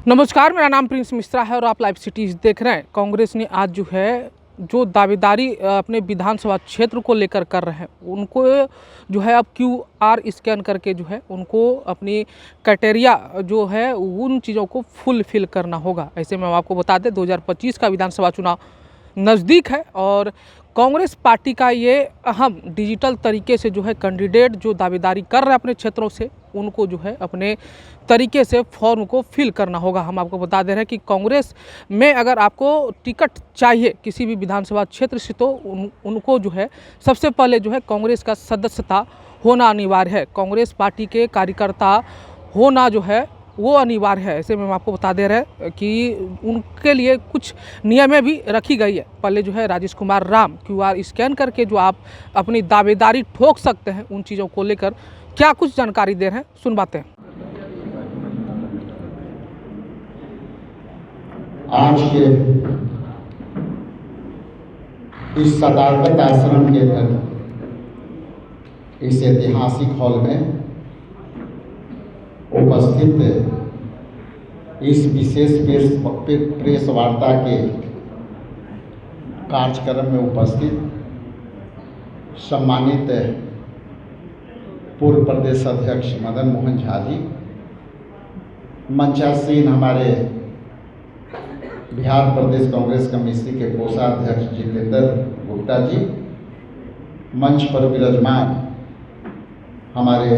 नमस्कार, मेरा नाम प्रिंस मिश्रा है और आप लाइव सिटीज़ देख रहे हैं। कांग्रेस ने आज जो दावेदारी अपने विधानसभा क्षेत्र को लेकर कर रहे हैं, उनको जो है अब QR स्कैन करके जो है उनको अपनी क्राइटेरिया जो है उन चीज़ों को फुलफिल करना होगा। ऐसे में हम आपको बता दें 2025 का विधानसभा चुनाव नज़दीक है और कांग्रेस पार्टी का ये अहम डिजिटल तरीके से जो है कैंडिडेट जो दावेदारी कर रहे हैं अपने क्षेत्रों से, उनको जो है अपने तरीके से फॉर्म को फिल करना होगा। हम आपको बता दे रहे हैं कि कांग्रेस में अगर आपको टिकट चाहिए किसी भी विधानसभा क्षेत्र से तो उनको जो है सबसे पहले जो है कांग्रेस का सदस्यता होना अनिवार्य है। कांग्रेस पार्टी के कार्यकर्ता होना जो है वो अनिवार्य है। ऐसे में हम आपको बता दे रहे हैं कि उनके लिए कुछ नियमें भी रखी गई है। पहले जो है राजेश कुमार राम QR स्कैन करके जो आप अपनी दावेदारी ठोक सकते हैं, उन चीज़ों को लेकर क्या कुछ जानकारी दे रहे हैं, सुनवाते हैं। आज के इस सदाकत आश्रम के अंदर इस ऐतिहासिक हॉल में उपस्थित इस विशेष प्रेस वार्ता के कार्यक्रम में उपस्थित सम्मानित पूर्व प्रदेश अध्यक्ष मदन मोहन झा जी, मंचासीन हमारे बिहार प्रदेश कांग्रेस कमेटी के कोषाध्यक्ष जितेंद्र गुप्ता जी, मंच पर विराजमान हमारे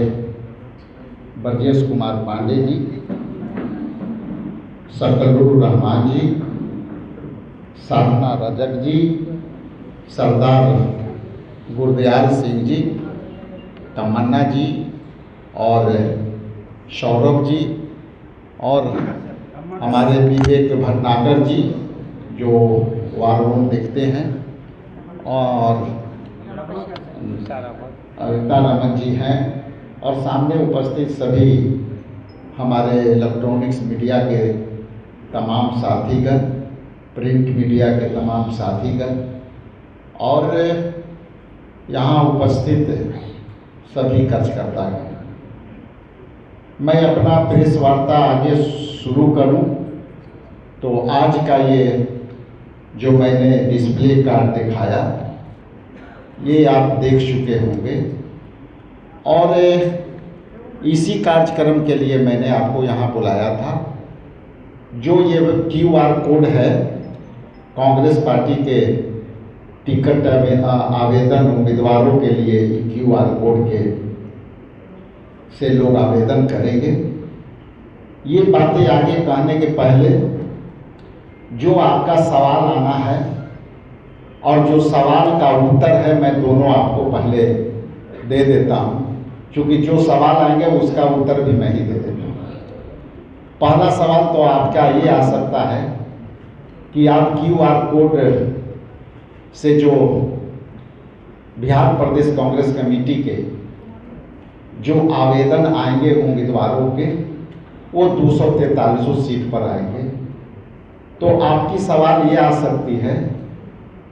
ब्रजेश कुमार पांडे जी, सकलुर रहमान जी, साधना रजक जी, सरदार गुरदयाल सिंह जी, तमन्ना जी और सौरभ जी और हमारे विवेक भटनागर जी जो वार रूम देखते हैं और अविता रमन जी हैं और सामने उपस्थित सभी हमारे इलेक्ट्रॉनिक्स मीडिया के तमाम साथीगण, प्रिंट मीडिया के तमाम साथीगण और यहाँ उपस्थित सभी कार्यकर्तागण। मैं अपना प्रेस वार्ता आगे शुरू करूं तो आज का ये जो मैंने डिस्प्ले कार्ड दिखाया ये आप देख चुके होंगे और इसी कार्यक्रम के लिए मैंने आपको यहाँ बुलाया था। जो ये QR कोड है, कांग्रेस पार्टी के टिकट आवेदन उम्मीदवारों के लिए QR कोड के से लोग आवेदन करेंगे। ये बातें आगे कहने के पहले जो आपका सवाल आना है और जो सवाल का उत्तर है मैं दोनों आपको पहले दे देता हूँ, क्योंकि जो सवाल आएंगे उसका उत्तर भी मैं ही दे देता हूँ। पहला सवाल तो आपका ये आ सकता है कि आप QR कोड से जो बिहार प्रदेश कांग्रेस कमेटी के जो आवेदन आएंगे उम्मीदवारों के वो 243 सीट पर आएंगे। तो आपकी सवाल ये आ सकती है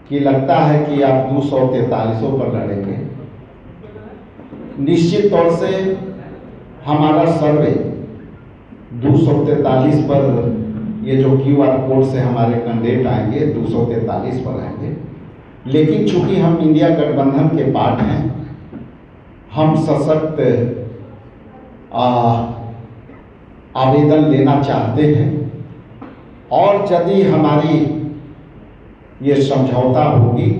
कि लगता है कि आप 243 पर लड़ेंगे। निश्चित तौर से हमारा सर्वे 243 पर ये जो QR कोड से हमारे कैंडिडेट आएंगे 243 पर आएंगे, लेकिन चूंकि हम इंडिया गठबंधन के पार्ट हैं, हम सशक्त आवेदन लेना चाहते हैं और यदि हमारी ये समझौता होगी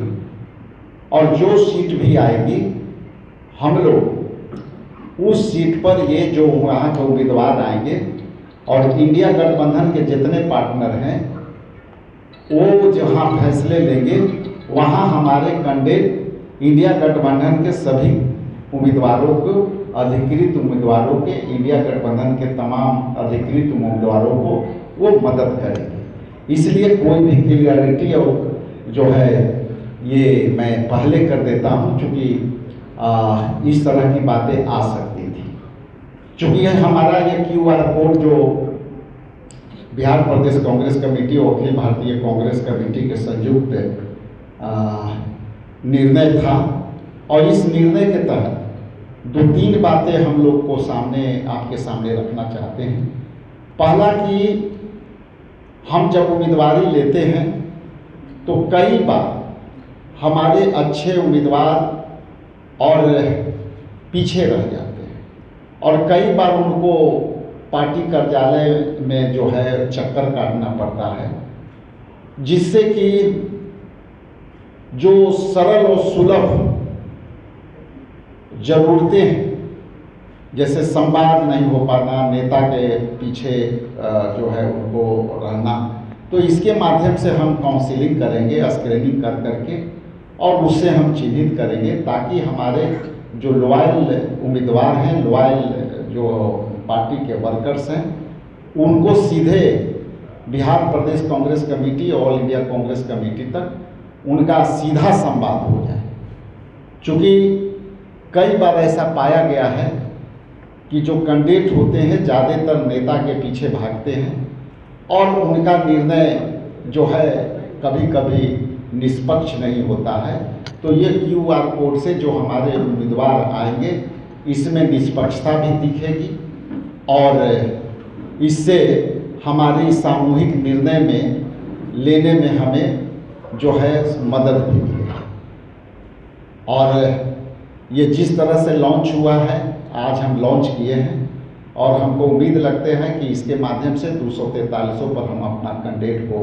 और जो सीट भी आएगी हम लोग उस सीट पर ये जो वहाँ के उम्मीदवार आएंगे और इंडिया गठबंधन के जितने पार्टनर हैं वो जहाँ फैसले लेंगे वहाँ हमारे कैंडिडेट इंडिया गठबंधन के सभी उम्मीदवारों को, अधिकृत उम्मीदवारों के, इंडिया गठबंधन के तमाम अधिकृत उम्मीदवारों को वो मदद करेंगे। इसलिए कोई भी क्लियरिटी और जो है ये मैं पहले कर देता हूँ, क्योंकि इस तरह की बातें आ सकती थी। चूँकि हमारा ये QR कोड जो बिहार प्रदेश कांग्रेस कमेटी और अखिल भारतीय कांग्रेस कमेटी के संयुक्त निर्णय था और इस निर्णय के तहत 2-3 बातें हम लोग को आपके सामने रखना चाहते हैं। पहला कि हम जब उम्मीदवारी लेते हैं तो कई बार हमारे अच्छे उम्मीदवार और पीछे रह जाते हैं और कई बार उनको पार्टी कार्यालय में जो है चक्कर काटना पड़ता है, जिससे कि जो सरल और सुलभ ज़रूरतें हैं, जैसे संवाद नहीं हो पाना, नेता के पीछे जो है उनको रहना, तो इसके माध्यम से हम काउंसलिंग करेंगे, स्क्रीनिंग कर करके, और उससे हम चिन्हित करेंगे ताकि हमारे जो लॉयल उम्मीदवार हैं, लॉयल जो पार्टी के वर्कर्स हैं, उनको सीधे Bihar Pradesh Congress committee, all India Congress committee तक उनका सीधा संवाद हो जाए। चूँकि कई बार ऐसा पाया गया है कि जो कैंडिडेट होते हैं ज़्यादातर नेता के पीछे भागते हैं और उनका निर्णय जो है कभी कभी निष्पक्ष नहीं होता है। तो ये QR कोड से जो हमारे उम्मीदवार आएंगे, इसमें निष्पक्षता भी दिखेगी और इससे हमारी सामूहिक निर्णय में लेने में हमें जो है मदद भी मिलेगी। और ये जिस तरह से लॉन्च हुआ है, आज हम लॉन्च किए हैं और हमको उम्मीद लगते हैं कि इसके माध्यम से 243 पर हम अपना कैंडिडेट को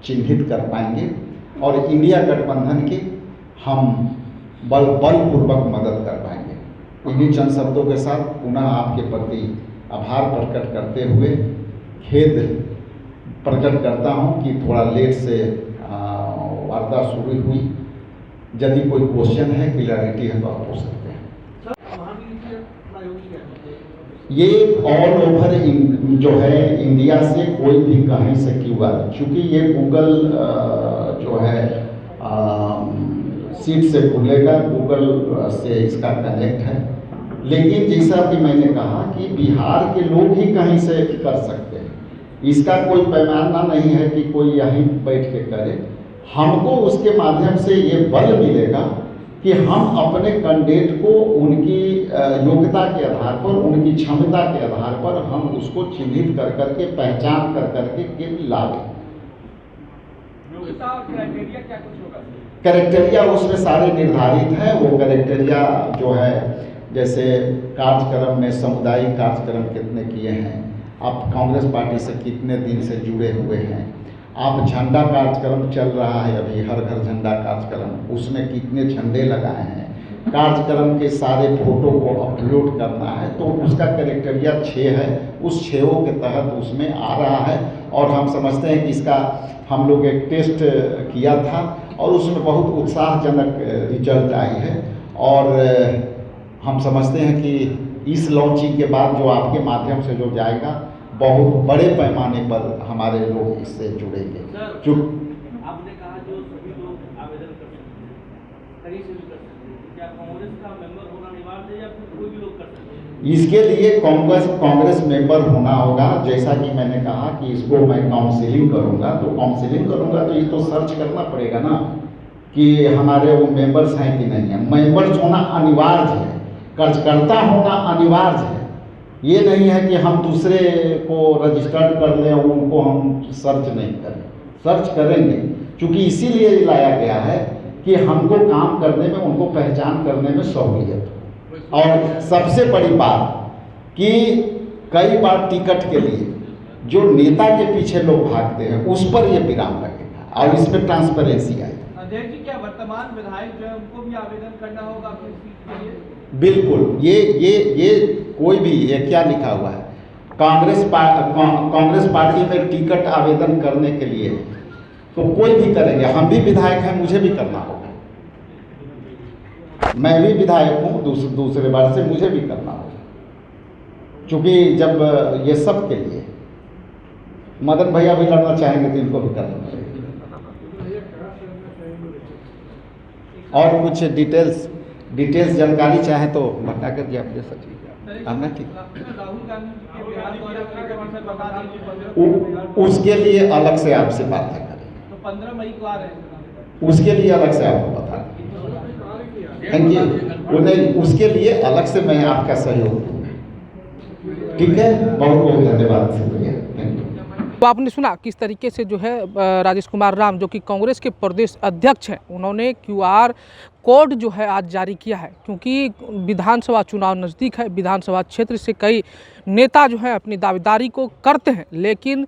चिन्हित कर पाएंगे और इंडिया गठबंधन की हम बलपूर्वक मदद कर पाएंगे। इन्हीं चंद शब्दों के साथ पुनः आपके प्रति आभार प्रकट करते हुए खेद प्रकट करता हूं कि थोड़ा लेट से वार्ता शुरू हुई। यदि कोई क्वेश्चन है, क्लियरिटी है तो आप पूछ सकते हैं। ये ऑल ओवर जो है इंडिया से कोई भी कहीं से QR, चूँकि ये गूगल जो है सीट से खुलेगा, गूगल से इसका कनेक्ट है। लेकिन जैसा कि मैंने कहा कि बिहार के लोग ही कहीं से कर सकते हैं, इसका कोई पैमाना नहीं है कि कोई यहीं बैठ के करे। हमको उसके माध्यम से ये बल मिलेगा कि हम अपने कैंडिडेट को उनकी योग्यता के आधार पर, उनकी क्षमता के आधार पर हम उसको चिन्हित कर करके, पहचान कर करके लावे। योग्यता और क्राइटेरिया क्या कुछ होगा? क्राइटेरिया उसमें सारे निर्धारित हैं। वो क्राइटेरिया जो है, जैसे कार्यक्रम में सामुदायिक कार्यक्रम कितने किए हैं, आप कांग्रेस पार्टी से कितने दिन से जुड़े हुए हैं, आप झंडा कार्यक्रम चल रहा है अभी, हर घर झंडा कार्यक्रम, उसमें कितने झंडे लगाए हैं, कार्यक्रम के सारे फोटो को अपलोड करना है, तो उसका क्राइटेरिया 6 है। उस 6 के तहत उसमें आ रहा है और हम समझते हैं कि इसका हम लोग एक टेस्ट किया था और उसमें बहुत उत्साहजनक रिजल्ट आई है। और हम समझते हैं कि इस लॉन्चिंग के बाद जो आपके माध्यम से जो जाएगा, बहुत बड़े पैमाने पर हमारे लोग इससे जुड़ेंगे। जो आपने कहा जो सभी लोग आवेदन कर सकते हैं, कहीं से भी कर सकते हैं, क्या कांग्रेस का मेंबर होना अनिवार्य है या फिर कोई भी लोग कर सकते हैं? इसके लिए कांग्रेस मेंबर होना होगा। जैसा कि मैंने कहा कि इसको मैं काउंसलिंग करूंगा, तो काउंसलिंग करूंगा तो ये तो सर्च करना पड़ेगा ना कि हमारे वो मेंबर्स हैं कि नहीं है। मेंबर्स होना अनिवार्य है, कार्यकर्ता होना अनिवार्य है। ये नहीं है कि हम दूसरे को रजिस्टर्ड कर लें और उनको हम सर्च नहीं करें। सर्च करेंगे, क्योंकि इसीलिए लाया गया है कि हमको काम करने में, उनको पहचान करने में सहूलियत हो। और सबसे बड़ी बात कि कई बार टिकट के लिए जो नेता के पीछे लोग भागते हैं, उस पर ये विराम लगेगा और इसमें ट्रांसपेरेंसी आएगी। अध्यक्ष जी, क्या वर्तमान विधायक जो है उनको भी आवेदन करना होगा अपनी सीट के लिए? बिल्कुल। ये कोई भी, ये क्या लिखा हुआ है, कांग्रेस पार्टी में टिकट आवेदन करने के लिए तो कोई भी करेंगे। हम भी विधायक हैं, मुझे भी करना होगा। मैं भी विधायक हूँ दूसरे बार से, मुझे भी करना होगा। क्योंकि जब ये सब के लिए मदन भैया भी लड़ना चाहेंगे तो इनको भी करना पड़ेगा। और कुछ डिटेल्स जानकारी चाहे तो बता कर के आप दे सकते हैं। राहुल गांधी के बिहार दौरे बता दीजिए। उसके लिए अलग से आपसे बात करें। तो 15 मई को आ रहे हैं, उसके लिए अलग से आपको बता दें। Thank you. उन्हें उसके लिए अलग से मैं आपका सहयोग दूंगा। ठीक है, बहुत बहुत धन्यवाद, शुक्रिया, थैंक यू। तो आपने सुना किस तरीके से जो है राजेश कुमार राम जो कि कांग्रेस के प्रदेश अध्यक्ष हैं, उन्होंने QR कोड जो है आज जारी किया है, क्योंकि विधानसभा चुनाव नज़दीक है। विधानसभा क्षेत्र से कई नेता जो है अपनी दावेदारी को करते हैं, लेकिन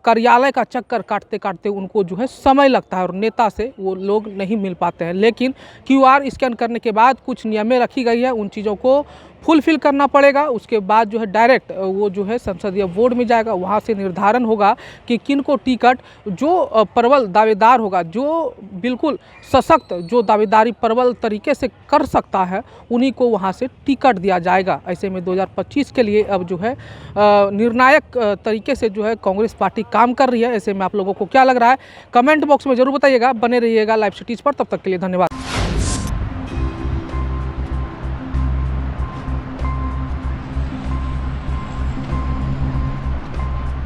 कार्यालय का चक्कर काटते काटते उनको जो है समय लगता है और नेता से वो लोग नहीं मिल पाते हैं। लेकिन QR स्कैन करने के बाद कुछ नियमें रखी गई है, उन चीज़ों को फुलफिल करना पड़ेगा। उसके बाद जो है डायरेक्ट वो जो है संसदीय बोर्ड में जाएगा, वहाँ से निर्धारण होगा कि किन को टिकट, जो प्रबल दावेदार होगा, जो बिल्कुल सशक्त, जो दावेदारी प्रबल तरीके से कर सकता है, उन्हीं को वहाँ से टिकट दिया जाएगा। ऐसे में 2025 के लिए अब जो है निर्णायक तरीके से जो है कांग्रेस पार्टी काम कर रही है। ऐसे में आप लोगों को क्या लग रहा है, कमेंट बॉक्स में ज़रूर बताइएगा। बने रहिएगा लाइव सिटीज़ पर, तब तक के लिए धन्यवाद।